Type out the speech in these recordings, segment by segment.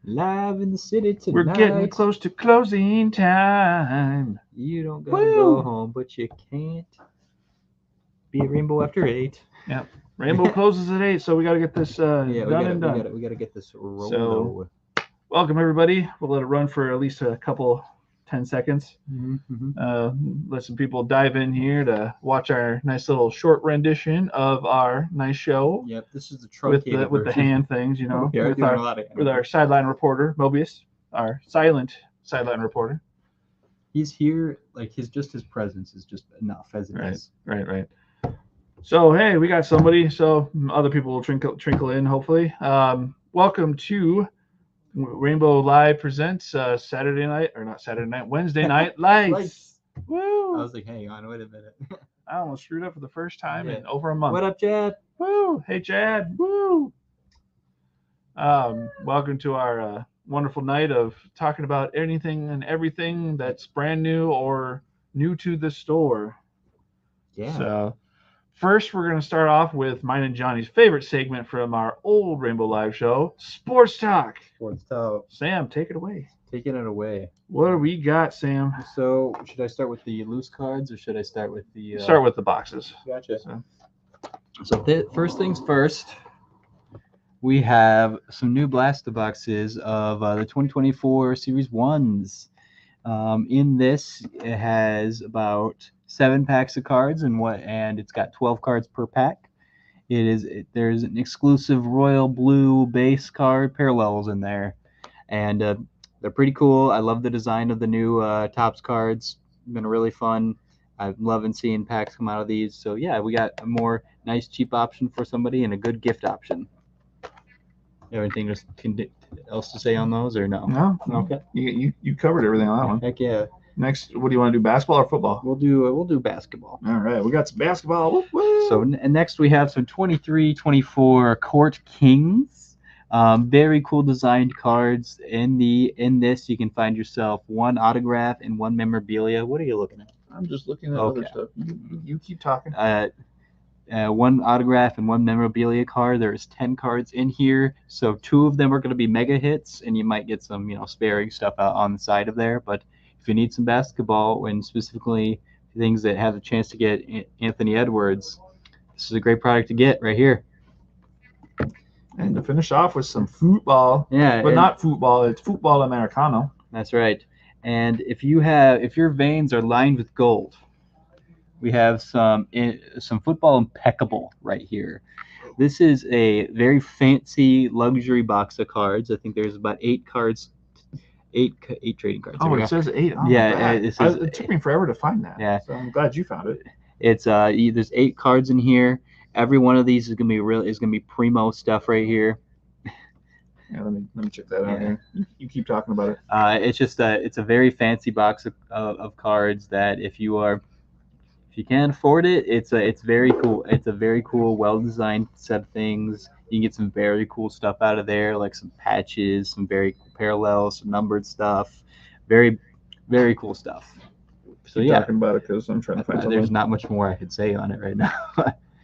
Live in the city tonight. We're getting close to closing time. You don't gotta go home, but you can't be at Rainbow after 8. Yep. Rainbow closes at 8, so we got to get this done and done. We gotta get this rolling. So, welcome everybody. We'll let it run for at least a couple 10 seconds. Let some people dive in here to watch our nice little short rendition of our nice show. Yep, this is the truncated with the hand things, with our sideline reporter Mobius, our silent sideline reporter. He's here, like his presence is just enough as it is. Right. So hey, we got somebody. So other people will trickle in hopefully. Welcome to Rainbow Live presents Wednesday Night Lights. Woo! I was like, hang on, wait a minute. I almost screwed up for the first time in over a month. What up, Chad? Woo! Hey, Chad. Woo! Welcome to our wonderful night of talking about anything and everything that's brand new or new to the store. Yeah. So first, we're going to start off with mine and Johnny's favorite segment from our old Rainbow Live show, Sports Talk. Sports Talk. Sam, take it away. Taking it away. What do we got, Sam? So, should I start with the loose cards or should I start with the... Start with the boxes. Gotcha. So first things first, we have some new blaster boxes of the 2024 Series 1s. In this, it has about 7 packs of cards and it's got 12 cards per pack. There's an exclusive royal blue base card parallels in there, and they're pretty cool. I love the design of the new Topps cards. Been really fun. I'm loving seeing packs come out of these. So yeah, we got a more nice cheap option for somebody and a good gift option. Anything else to say on those or no? No. Okay. You covered everything on that one. Heck yeah. Next, what do you want to do? Basketball or football? We'll do basketball. All right, we got some basketball. Woo-woo. So next we have some 23-24 Court Kings. Very cool designed cards. In this, you can find yourself 1 autograph and 1 memorabilia. What are you looking at? I'm just looking at other stuff. You keep talking. 1 autograph and 1 memorabilia card. There's 10 cards in here, so 2 of them are going to be mega hits, and you might get some, sparing stuff out on the side of there. But if you need some basketball, and specifically things that have a chance to get Anthony Edwards, this is a great product to get right here. And to finish off with some football, but not football. It's football Americano. That's right. And if your veins are lined with gold, we have some football impeccable right here. This is a very fancy luxury box of cards. I think there's about 8 cards, 8 trading cards. Oh, it says 8. Oh, yeah, it took me forever to find that. Yeah, so I'm glad you found it. It's there's 8 cards in here. Every one of these is gonna be primo stuff right here. Yeah, let me check that out here. You keep talking about it. It's a very fancy box of cards that if you can't afford it, it's very cool. It's a very cool, well designed set of things. You can get some very cool stuff out of there, like some patches, some very cool parallels, some numbered stuff. Very, very cool stuff. So keep talking about it because I'm trying to find something. There's not much more I could say on it right now.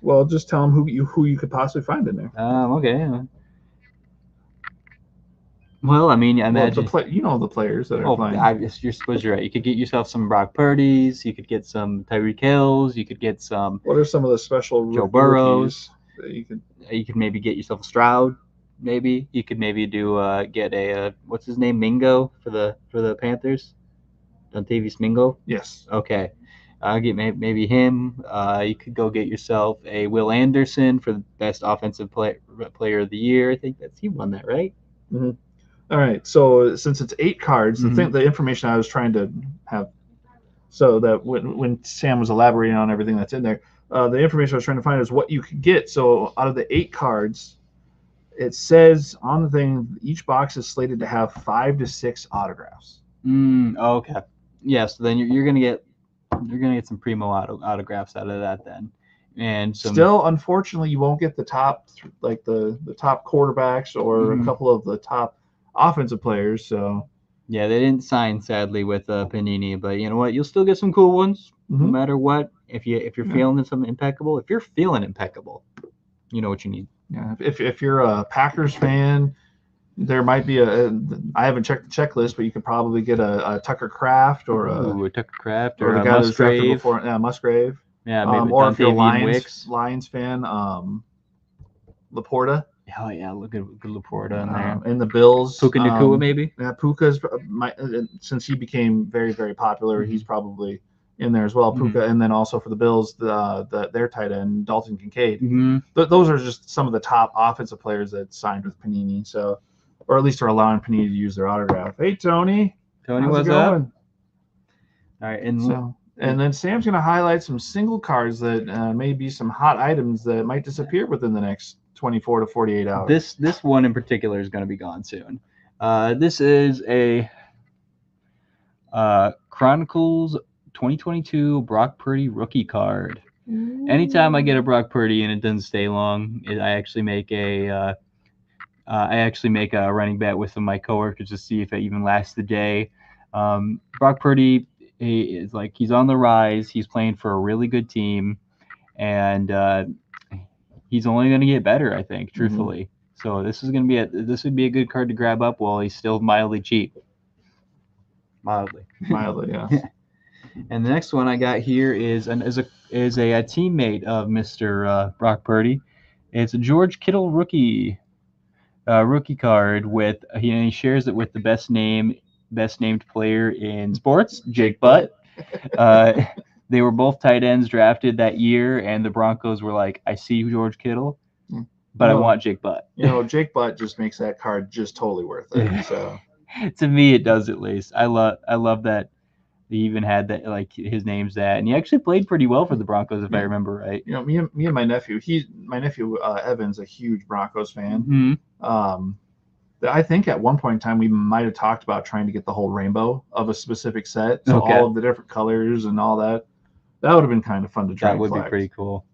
Well, just tell them who you could possibly find in there. Okay. Well, I mean, I imagine the players that are playing. You're supposed to right. You could get yourself some Brock Purdy's. You could get some Tyreek Hills. You could get some. What are some of the special Joe Burrows? That you could maybe get yourself a Stroud. Maybe you could maybe get a what's his name, Mingo for the Panthers. Dontavius Mingo. Yes. Okay. I'll get maybe him. You could go get yourself a Will Anderson for the best offensive player of the year. I think he won that, right? Mm-hmm. All right. So since it's 8 cards, the information I was trying to have, so that when Sam was elaborating on everything that's in there, the information I was trying to find is what you could get. So out of the 8 cards, it says on the thing each box is slated to have 5 to 6 autographs. Okay. Yeah. So then you're gonna get some primo autographs out of that then, and still unfortunately you won't get the top the top quarterbacks or a couple of the top offensive players. So yeah, they didn't sign sadly with Panini, but you know what, you'll still get some cool ones no matter what. If you're feeling something impeccable, you know what you need. Yeah, if you're a Packers fan, There might be I haven't checked the checklist, but you could probably get a Tucker Kraft or a Tucker Kraft or or the a guy that was drafted Musgrave. before, Musgrave. Yeah, maybe Or if you're a Dontavian Wicks. Lions fan, Laporta. Oh yeah, look at Laporta in there. And the Bills. Puka Nacua maybe. Yeah, Puka's since he became very, very popular, he's probably in there as well. Puka, and then also for the Bills, their tight end Dalton Kincaid. Those are just some of the top offensive players that signed with Panini. So, or at least are allowing Panini to use their autograph. Hey Tony. Tony, what's up? All right, and then Sam's going to highlight some single cards that may be some hot items that might disappear within the next 24 to 48 hours. This one in particular is going to be gone soon. This is a Chronicles 2022 Brock Purdy rookie card. Anytime I get a Brock Purdy and it doesn't stay long, I actually make a running bet with some of my coworkers to see if it even lasts the day. Brock Purdy is he's on the rise. He's playing for a really good team, and he's only going to get better, I think, truthfully. So this would be a good card to grab up while he's still mildly cheap. Mildly, yeah. And the next one I got here is a teammate of Mr. Brock Purdy. It's a George Kittle rookie card with he shares it with the best named player in sports, Jake Butt. They were both tight ends drafted that year, and the Broncos were like, I see George Kittle, but I want Jake Butt. Jake Butt just makes that card just totally worth it. So to me, it does at least. I love that he even had that, his name's that, and he actually played pretty well for the Broncos if I remember right. Me and my nephew, Evan's a huge Broncos fan. I think at one point in time we might have talked about trying to get the whole rainbow of a specific set, so all of the different colors and all that. That would have been kind of fun to try. That would be pretty cool.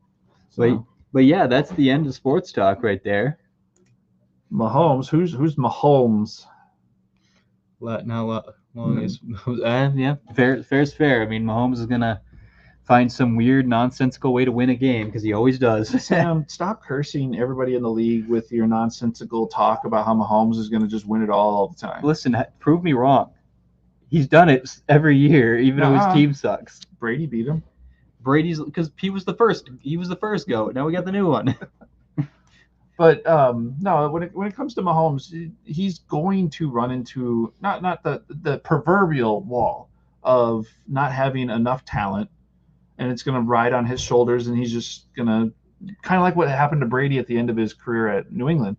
So, but yeah, that's the end of sports talk right there. Mahomes, who's Mahomes? Yeah, fair's fair. I mean, Mahomes is gonna find some weird, nonsensical way to win a game because he always does. Sam, stop cursing everybody in the league with your nonsensical talk about how Mahomes is going to just win it all the time. Listen, prove me wrong. He's done it every year, even though his team sucks. Brady beat him. Brady's because he was the first. He was the first goat. Now we got the new one. But no, when it comes to Mahomes, he's going to run into not the proverbial wall of not having enough talent. And it's going to ride on his shoulders, and he's just going to kind of like what happened to Brady at the end of his career at New England.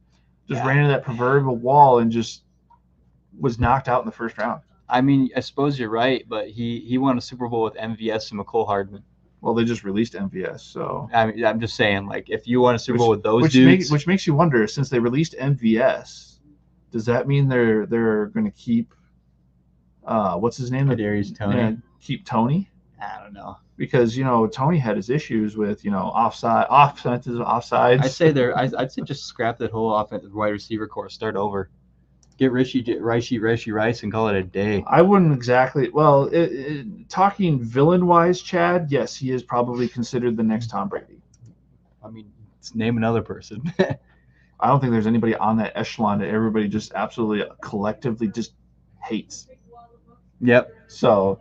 Just ran into that proverbial wall and just was knocked out in the first round. I mean, I suppose you're right, but he won a Super Bowl with MVS and McCole Hardman. Well, they just released MVS, so I mean, I'm just saying, if you won a Super Bowl with those dudes, which makes you wonder, since they released MVS, does that mean they're going to keep what's his name? Kadarius Toney. Yeah, keep Toney? I don't know. Because Toney had his issues with offsides. I'd say just scrap that whole offensive wide receiver core, start over, get Rashee Rice and call it a day. I wouldn't exactly. Well, talking villain wise, Chad, yes, he is probably considered the next Tom Brady. I mean, name another person. I don't think there's anybody on that echelon that everybody just absolutely collectively just hates. Yep. So.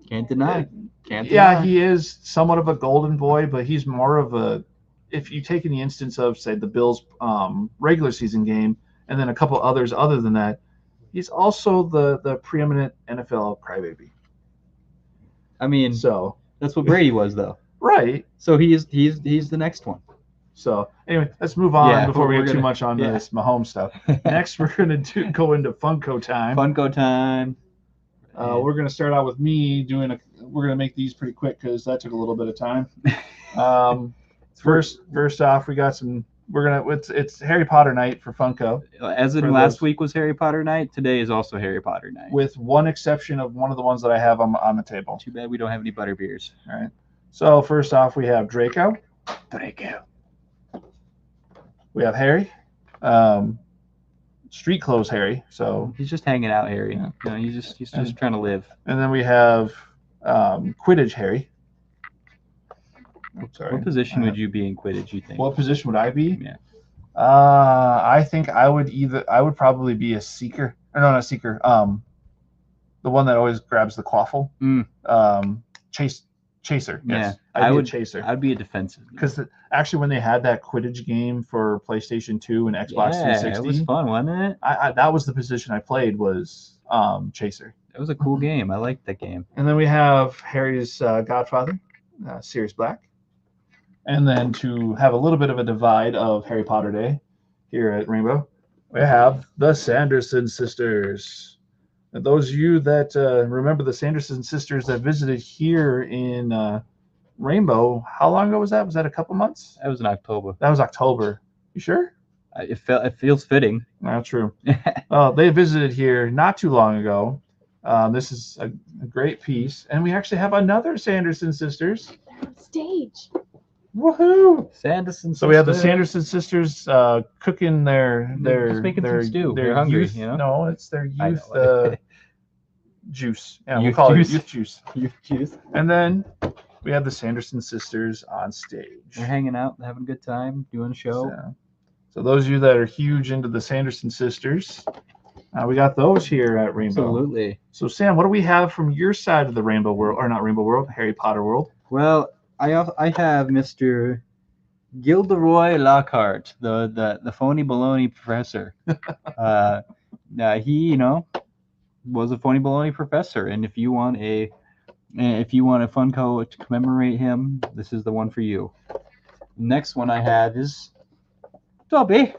Can't deny. Yeah, he is somewhat of a golden boy, but he's more of a. If you take any instance of, say, the Bills' regular season game, and then a couple others other than that, he's also the preeminent NFL crybaby. I mean, so that's what Brady was, though. Right. So he's the next one. So anyway, let's move on before we get too much on this Mahomes stuff. Next, we're gonna go into Funko time. Funko time. We're gonna start out with me doing we're gonna make these pretty quick because that took a little bit of time. First off, we got some. It's Harry Potter night for Funko. As in last week was Harry Potter night, today is also Harry Potter night. With one exception of one of the ones that I have on the table. Too bad we don't have any butter beers. All right. So first off, we have Draco. We have Harry. Street clothes Harry. So he's just hanging out, Harry. Yeah. He's just trying to live. And then we have Quidditch Harry. Sorry. What position would you be in Quidditch, you think? What position would I be? Yeah. I think I would probably be a seeker. Or no, not a seeker. The one that always grabs the quaffle. Chaser. Yes. Yeah. I'd be a chaser. I'd be a defensive. Because actually, when they had that Quidditch game for PlayStation 2 and Xbox 360, it was fun, wasn't it? That was the position I played, was chaser. It was a cool game. I liked that game. And then we have Harry's godfather, Sirius Black. And then to have a little bit of a divide of Harry Potter Day here at Rainbow, we have the Sanderson sisters. And those of you that remember the Sanderson sisters that visited here in Rainbow, how long ago was that? Was that a couple months? That was in October. That was October. You sure? It feels fitting. Not true. They visited here not too long ago. This is a great piece, and we actually have another Sanderson sisters. Stage. Woohoo! Sanderson. So we have the Sanderson sisters cooking their just making some stew. They're hungry, youth, you know? No, it's their youth juice. Yeah, Youth we'll call juice. it youth juice. Youth juice. And then we have the Sanderson sisters on stage. They're hanging out, having a good time, doing a show. So those of you that are huge into the Sanderson sisters, we got those here at Rainbow. Absolutely. So Sam, what do we have from your side of the Rainbow world, or not Rainbow world, Harry Potter world? Well, I have Mr. Gilderoy Lockhart, the phony baloney professor. He was a phony baloney professor, and if you want a Funko to commemorate him, this is the one for you. Next one I have is Dobby.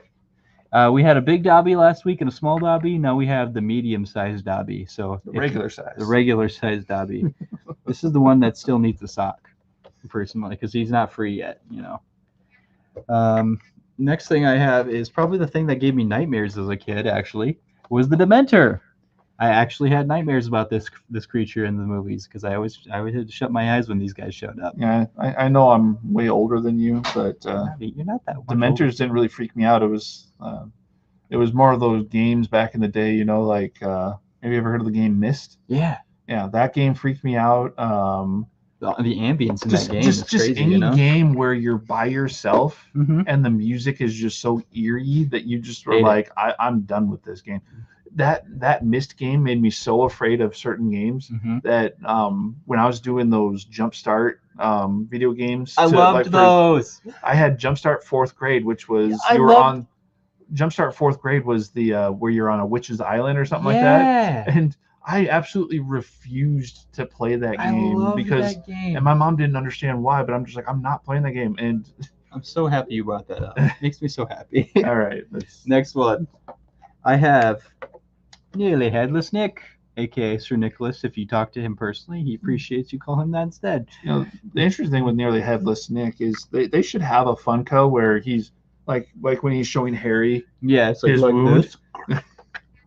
We had a big Dobby last week and a small Dobby. Now we have the medium-sized Dobby. So the regular size. The regular-sized Dobby. This is the one that still needs a sock, personally, because he's not free yet. Next thing I have is probably the thing that gave me nightmares as a kid. Actually, was the Dementor. I actually had nightmares about this creature in the movies because I always had to shut my eyes when these guys showed up. Yeah, I know I'm way older than you, but you're not that much Dementors older. didn't really freak me out. It was more of those games back in the day, like have you ever heard of the game Myst? Yeah, that game freaked me out. The ambience in that game is just crazy. Any game where you're by yourself Mm-hmm. and the music is just so eerie that you just were like, I'm done with this game. That Myst game made me so afraid of certain games that when I was doing those Jumpstart video games, I loved those. I had Jumpstart 4th grade, which was Jumpstart 4th grade was the where you're on a witch's island or something like that, and I absolutely refused to play that game because and my mom didn't understand why, but I'm just like, I'm not playing that game, and I'm so happy you brought that up. It makes me so happy. All right, next one. I have Nearly Headless Nick, aka Sir Nicholas. If you talk to him personally, he appreciates you call him that instead. The interesting thing with Nearly Headless Nick is they should have a Funko where he's like when he's showing Harry. Yeah, it's his wound. This.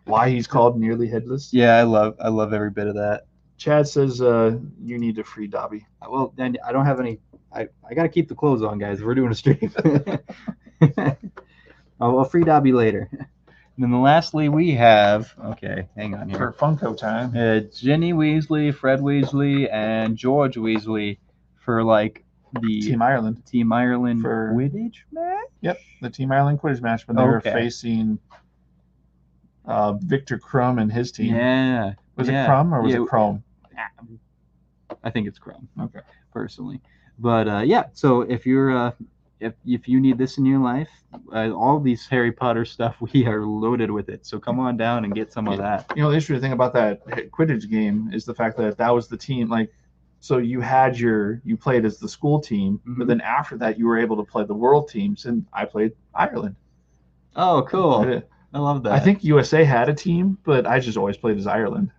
Why he's called Nearly Headless. Yeah, I love every bit of that. Chad says you need to free Dobby. Well, then I don't have any. I got to keep the clothes on, guys. We're doing a stream. I'll free Dobby later. And then lastly, we have, okay, hang on here. For Funko time. Ginny Weasley, Fred Weasley, and George Weasley for like the Team Ireland for Quidditch match? Yep, the Team Ireland Quidditch match when they were facing Victor Crumb and his team. Yeah. Was it Crumb or was it Chrome? I think it's Crumb. Okay. Personally. But so if you're if you need this in your life, all these Harry Potter stuff, we are loaded with it. So come on down and get some of that. The interesting thing about that Quidditch game is the fact that was the team. So you played as the school team, but then after that you were able to play the world teams, and I played Ireland. Oh, cool! I love that. I think USA had a team, but I just always played as Ireland.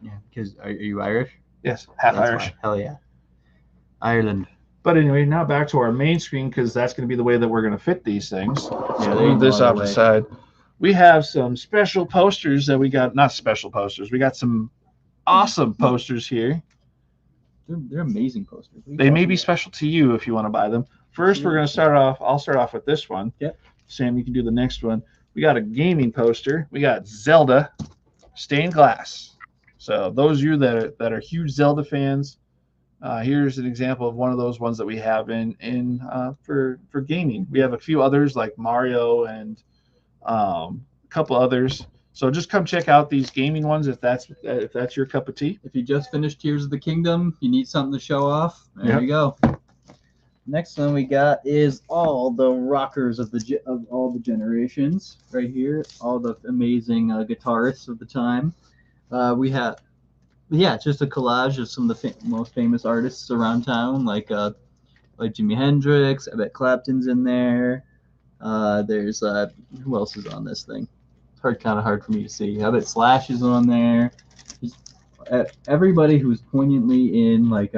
Yeah, because are you Irish? Yes, half That's Irish. Fine. Hell yeah, Ireland. But anyway, now back to our main screen because that's going to be the way that we're going to fit these things. Yeah, move this off the side. We have some special posters that we got. Not special posters. We got some awesome posters here. They're amazing posters. They may be special to you if you want to buy them. First, we're going to start off. I'll start off with this one. Yep. Sam, you can do the next one. We got a gaming poster. We got Zelda stained glass. So those of you that are huge Zelda fans, Here's an example of one of those ones that we have for gaming. We have a few others like Mario and a couple others. So just come check out these gaming ones if that's your cup of tea. If you just finished Tears of the Kingdom, you need something to show off. There Yep. you go. Next one we got is all the rockers of all the generations right here. All the amazing guitarists of the time. We have, yeah, it's just a collage of some of the most famous artists around town, like Jimi Hendrix. I bet Clapton's in there. There's who else is on this thing? It's kind of hard for me to see. I bet Slash is on there. Everybody who's poignantly in like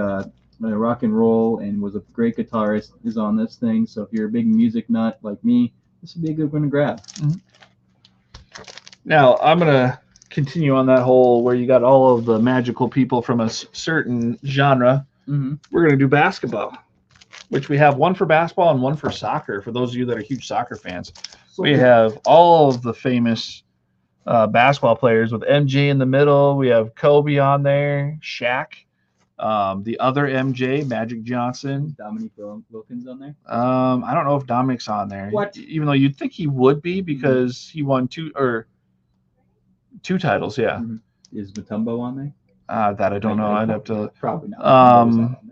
rock and roll and was a great guitarist is on this thing. So if you're a big music nut like me, this would be a good one to grab. Now I'm gonna continue on that whole where you got all of the magical people from a certain genre. We're gonna do basketball, which we have one for basketball and one for soccer. For those of you that are huge soccer fans, we have all of the famous basketball players with MJ in the middle. We have Kobe on there, Shaq, the other MJ, Magic Johnson. Dominique Wilkins on there? I don't know if Dominic's on there. What? Even though you'd think he would be because he won two titles, yeah. Is Mutombo on there? That I don't know. I'd have to. Probably not.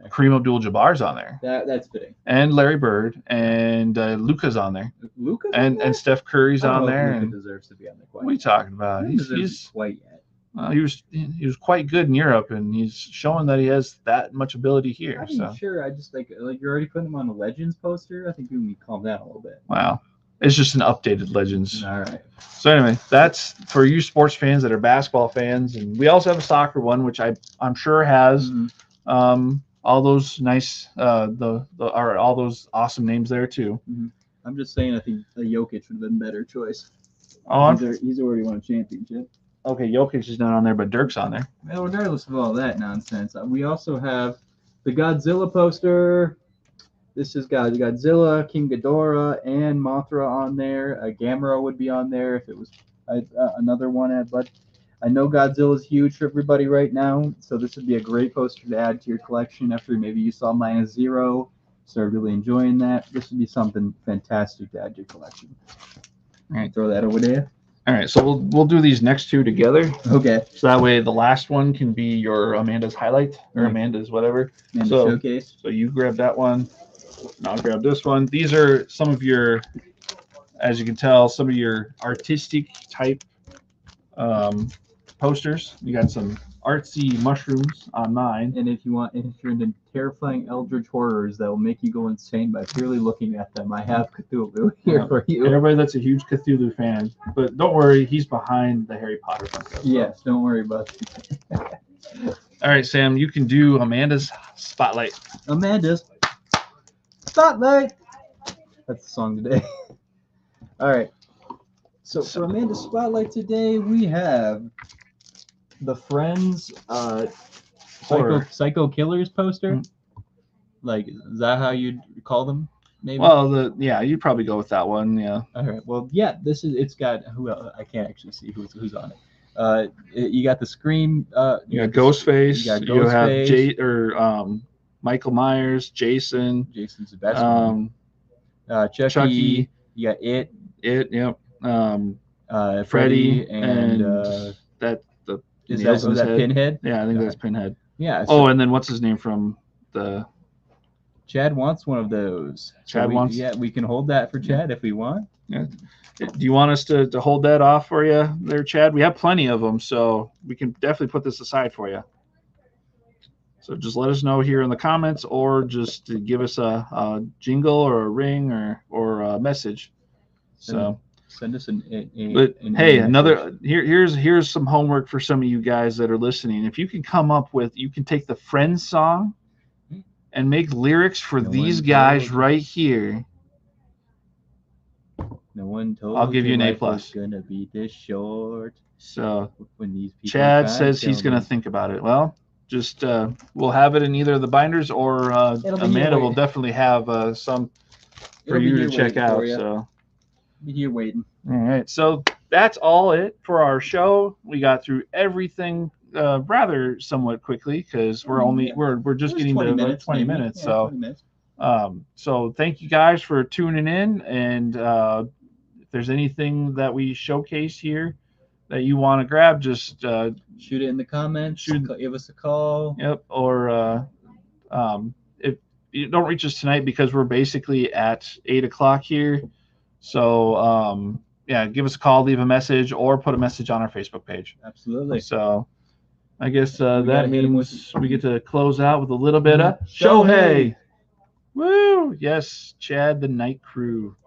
Kareem Abdul-Jabbar's on there. That's fitting. And Larry Bird and Luka's on there. Luka's and Steph Curry's on there. Luka And deserves to be on there. what are you talking about? He's quite yet. he was quite good in Europe, and he's showing that he has that much ability here. I'm sure. I just like you're already putting him on a Legends poster. I think you need to calm down a little bit. Wow. It's just an updated Legends. All right. So anyway, that's for you sports fans that are basketball fans, and we also have a soccer one, which I'm sure has all those nice all those awesome names there too. I'm just saying, I think Jokic would have been a better choice. Oh, he's already won a championship. Okay, Jokic is not on there, but Dirk's on there. Well, regardless of all that nonsense, we also have the Godzilla poster. This is Godzilla, King Ghidorah, and Mothra on there. Gamera would be on there if it was another one. But I know Godzilla's huge for everybody right now, so this would be a great poster to add to your collection after maybe you saw -0, started really enjoying that. This would be something fantastic to add to your collection. All right, throw that over there. All right, so we'll do these next two together. Okay. So that way the last one can be your Amanda's highlight or Amanda's whatever. Showcase. So you grab that one. And I'll grab this one. These are some of your, as you can tell, some of your artistic type posters. You got some artsy mushrooms on mine. And if you're into terrifying eldritch horrors that will make you go insane by purely looking at them, I have Cthulhu here for you. Everybody that's a huge Cthulhu fan, but don't worry, he's behind the Harry Potter one. Yes, don't worry about it. All right, Sam, you can do Amanda's Spotlight. Amanda's Spotlight. That's the song today. All right. So for Amanda's Spotlight today, we have the Friends Psycho Killers poster. Like, is that how you'd call them? Maybe. Well, you'd probably go with that one. Yeah. All right. Well, yeah. It's got who else? I can't actually see who's on it. You got the Scream. You got Ghostface. You have Michael Myers, Jason's the best one. Chucky. You got It. Yep. Freddy and was that Pinhead? Yeah, I think that's Pinhead. Yeah. So and then what's his name from the? Chad wants one of those. Chad wants. Yeah, we can hold that for Chad if we want. Yeah. Do you want us to hold that off for you there, Chad? We have plenty of them, so we can definitely put this aside for you. So just let us know here in the comments, or just to give us a jingle or a ring or a message. So send us here's some homework for some of you guys that are listening. If you can come up with, you can take the Friends song and make lyrics for these guys right here. No one told. I'll give you an A+. It's gonna be this short. So when these people Chad says he's gonna think about it. Well, just we'll have it in either of the binders, or Amanda will definitely have some for you to check out. So be here waiting. All right. So that's all it for our show. We got through everything rather somewhat quickly because we're just getting 20 to minutes, 20 maybe. minutes. Yeah, So 20 minutes. so thank you guys for tuning in, and if there's anything that we showcase here that you want to grab, just shoot it in the comments. Give us a call. Yep. Or if you don't reach us tonight because we're basically at 8 o'clock here, so yeah, give us a call, leave a message, or put a message on our Facebook page. Absolutely. So I guess that means we get to close out with a little bit of Shohei. Woo! Yes, Chad the Night Crew.